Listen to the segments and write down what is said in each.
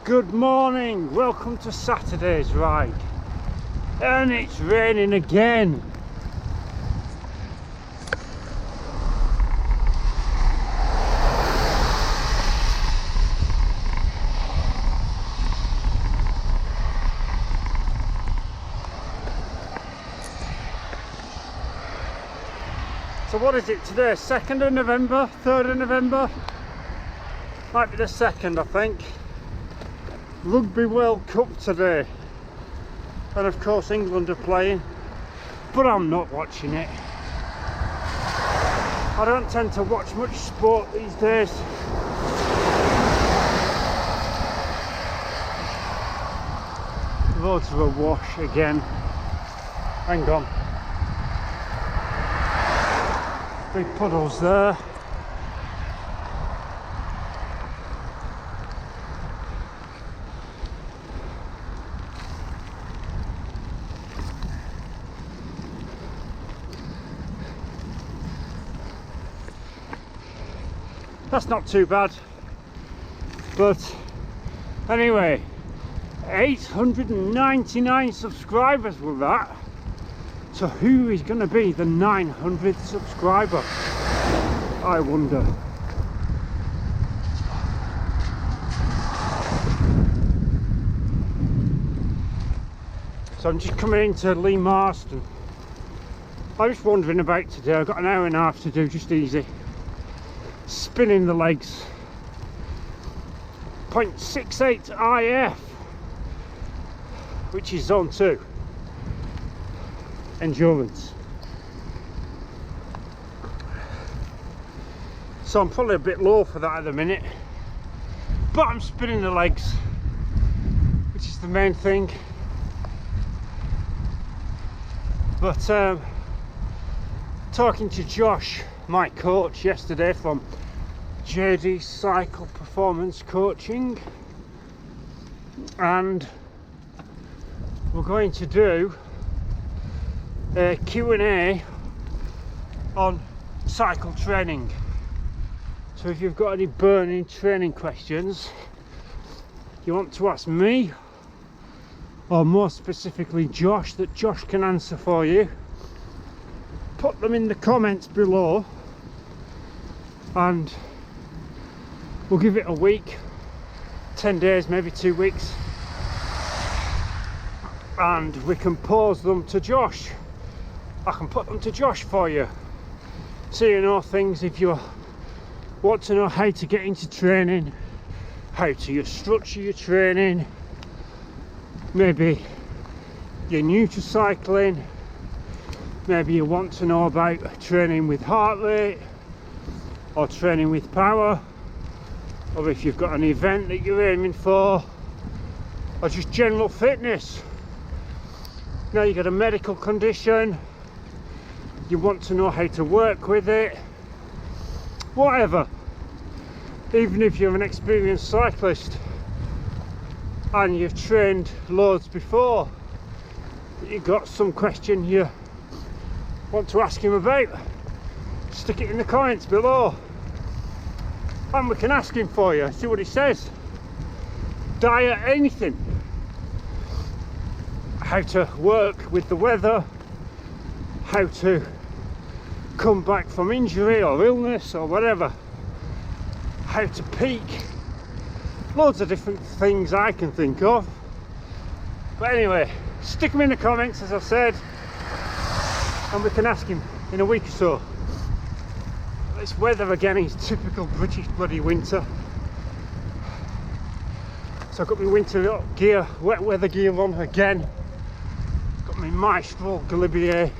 Good morning, welcome to Saturday's ride. And it's raining again. So what is it today? 2nd of November? 3rd of November? Might be the 2nd, I think. Rugby World Cup today. And of course England are playing. But I'm not watching it. I don't tend to watch much sport these days. Roads are awash again. Hang on. Big puddles there. That's not too bad. But anyway, 899 subscribers with that. So who is going to be the 900th subscriber? I wonder. So I'm just coming into Lee Marston. I'm just wandering about today. I've got an hour and a half to do, just easy. Spinning the legs. 0.68 IF, which is zone 2. Endurance. So I'm probably a bit low for that at the minute, but I'm spinning the legs, which is the main thing. But talking to Josh, my coach, yesterday from JD Cycle Performance Coaching, and we're going to do a Q&A on cycle training. So if you've got any burning training questions you want to ask me, or more specifically Josh, that Josh can answer for you, put them in the comments below and we'll give it a week, 10 days, maybe 2 weeks, and we can pose them to Josh. I can put them to Josh for you, so you know things. If you want to know how to get into training, how to structure your training, maybe you're new to cycling, maybe you want to know about training with heart rate or training with power, or if you've got an event that you're aiming for, or just general fitness. Now you've got a medical condition, you want to know how to work with it, whatever. Even if you're an experienced cyclist and you've trained loads before, you've got some question you want to ask him about, stick it in the comments below and we can ask him for you, see what he says. Diet, anything, how to work with the weather, how to come back from injury or illness or whatever, how to peak, loads of different things I can think of. But anyway, stick them in the comments, as I said, and we can ask him in a week or so. This weather again is typical British bloody winter. So I've got my winter gear, wet weather gear on again. Got my Maestro Galibier,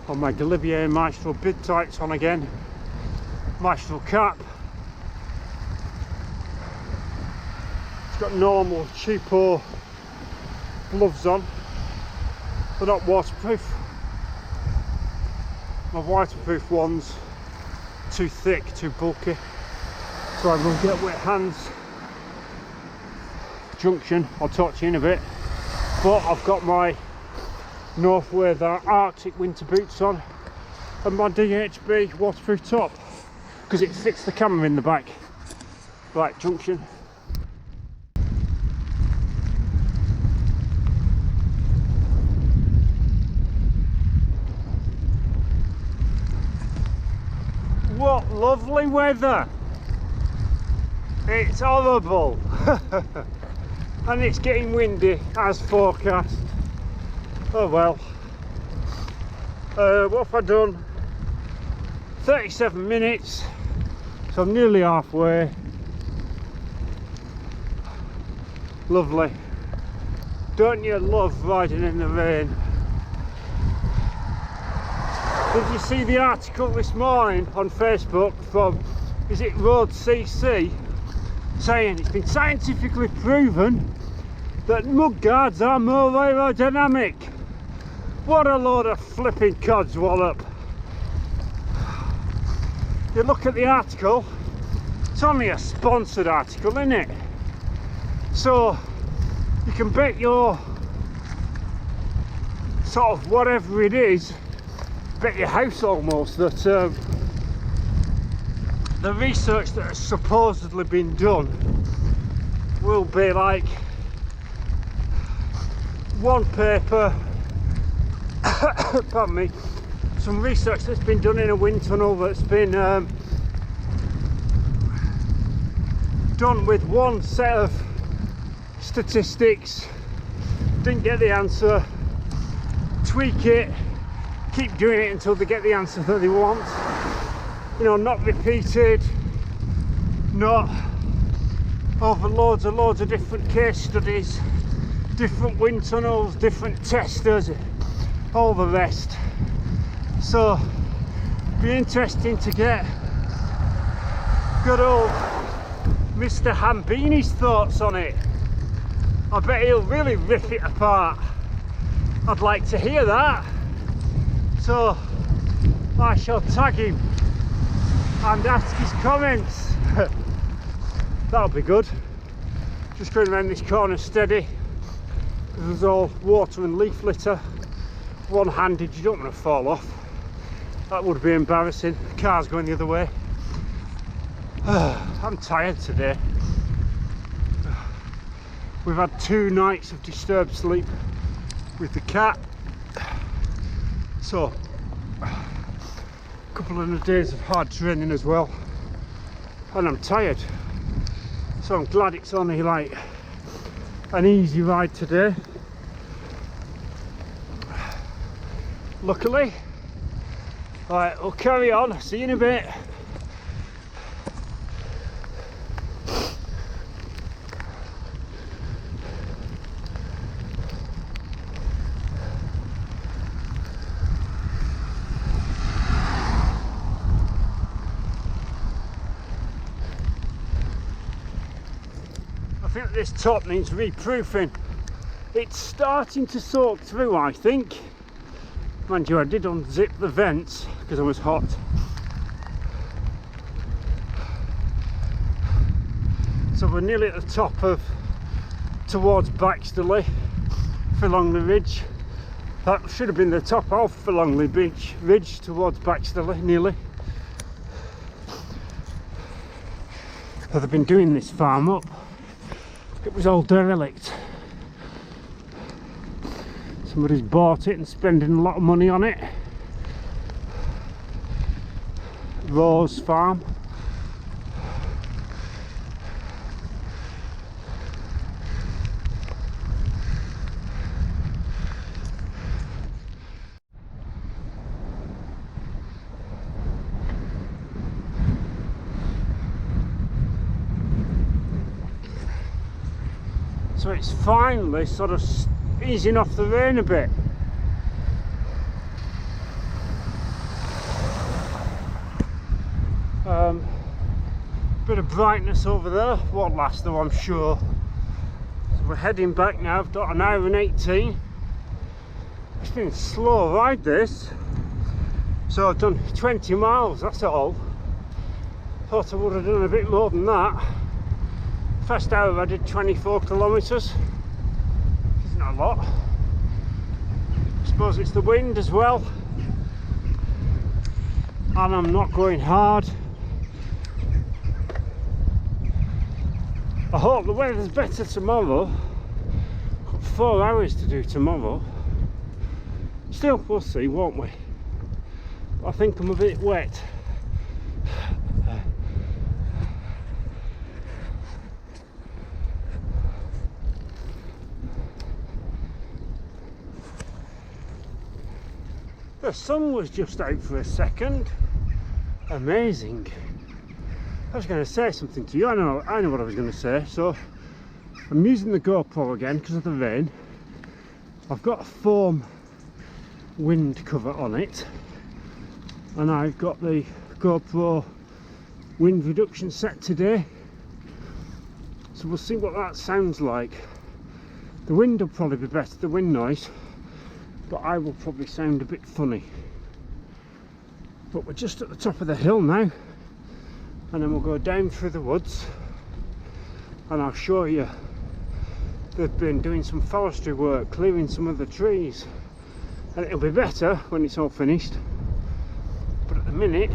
or my Galibier Maestro bid tights on again. Maestro cap. It's got normal cheapo gloves on. They're not waterproof. My waterproof ones too thick, too bulky, so I will get wet hands. Junction, I'll talk to you in a bit. But I've got my North Weather Arctic winter boots on and my DHB waterproof top because it fits the camera in the back. Right, junction. lovely weather. It's horrible. And it's getting windy as forecast. Oh well. What have I done? 37 minutes, so I'm nearly halfway. Lovely. Don't you love riding in the rain? Did you see the article this morning on Facebook from, is it Road CC, saying it's been scientifically proven that mudguards are more aerodynamic? What a load of flipping codswallop. You look at the article, it's only a sponsored article, isn't it? So you can bet your sort of whatever it is, bet your house almost that the research that has supposedly been done will be like one paper, pardon me, some research that's been done in a wind tunnel that's been done with one set of statistics, didn't get the answer, tweak it, keep doing it until they get the answer that they want. You know, not repeated, not over loads of different case studies, different wind tunnels, different testers, all the rest. So be interesting to get good old Mr. Hambini's thoughts on it. I bet he'll really rip it apart. I'd like to hear that. So I shall tag him and ask his comments. That'll be good. Just going around this corner steady. There's all water and leaf litter. One-handed, you don't want to fall off. That would be embarrassing. The car's going the other way. I'm tired today. We've had 2 nights of disturbed sleep with the cat. So, a couple of days of hard training as well. And I'm tired. So I'm glad it's only like an easy ride today. Luckily. Right, we'll carry on. See you in a bit. I think this top needs reproofing. It's starting to soak through, I think. Mind you, I did unzip the vents because I was hot. So we're nearly at the top of towards Baxterley, Philongley Ridge. That should have been the top of Philongley Ridge towards Baxterley, nearly. So they've been doing this farm up. It was all derelict. Somebody's bought it and spending a lot of money on it. Rose Farm. So it's finally sort of easing off the rain a bit. Bit of brightness over there, won't last though, I'm sure. So we're heading back now. I've got an hour and 18. It's been a slow ride this. So I've done 20 miles, that's all. Thought I would have done a bit more than that. First hour I did 24 kilometres. It's not a lot. I suppose it's the wind as well. And I'm not going hard. I hope the weather's better tomorrow. Got 4 hours to do tomorrow. Still, we'll see, won't we? I think I'm a bit wet. The sun was just out for a second. Amazing. I was going to say something to you. I know what I was going to say. So I'm using the GoPro again because of the rain. I've got a foam wind cover on it, and I've got the GoPro wind reduction set today. So we'll see what that sounds like. The wind will probably be better, the wind noise, but I will probably sound a bit funny. But we're just at the top of the hill now, and then we'll go down through the woods, and I'll show you they've been doing some forestry work, clearing some of the trees, and it'll be better when it's all finished, but at the minute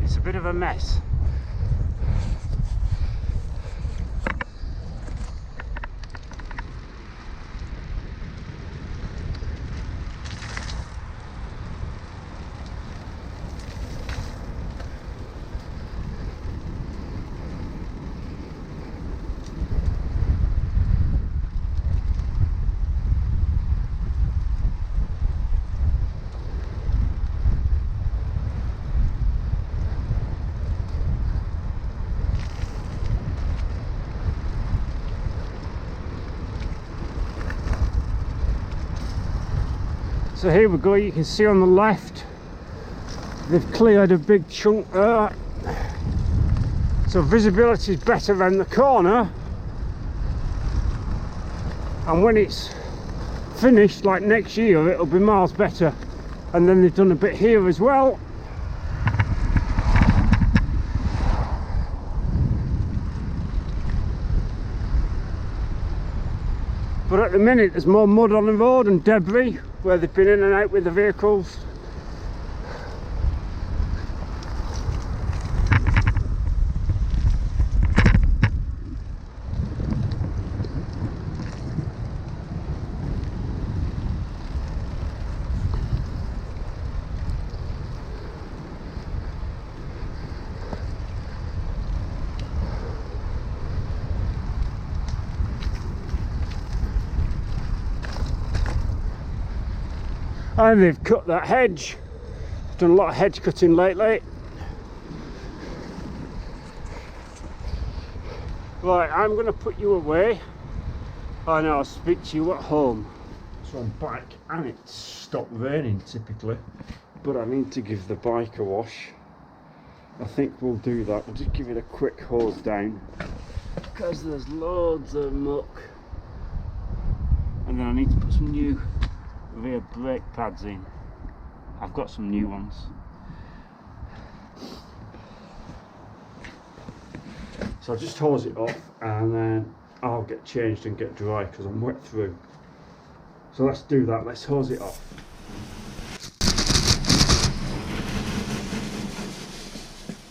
it's a bit of a mess. So here we go, you can see on the left they've cleared a big chunk there, so visibility is better around the corner, and when it's finished, like next year, it'll be miles better. And then they've done a bit here as well. But at the minute there's more mud on the road and debris where they've been in and out with the vehicles. And they've cut that hedge. Done a lot of hedge cutting lately. Right, I'm going to put you away and I'll speak to you at home. So I'm back and it's stopped raining typically, but I need to give the bike a wash. I think we'll do that. We'll just give it a quick hose down because there's loads of muck, and then I need to put some new rear brake pads in. I've got some new ones. So I'll just hose it off and then I'll get changed and get dry because I'm wet through. So let's do that, let's hose it off.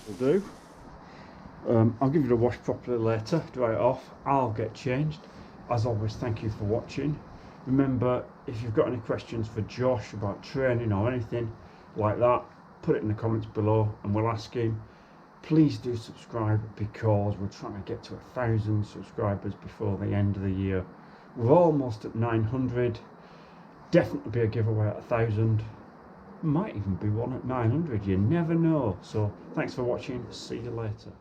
Will do. I'll give it a wash properly later, dry it off, I'll get changed. As always, thank you for watching. Remember, if you've got any questions for Josh about training or anything like that, put it in the comments below and we'll ask him. Please do subscribe because we're trying to get to 1,000 subscribers before the end of the year. We're almost at 900. Definitely be a giveaway at 1,000. Might even be one at 900, you never know. So thanks for watching, see you later.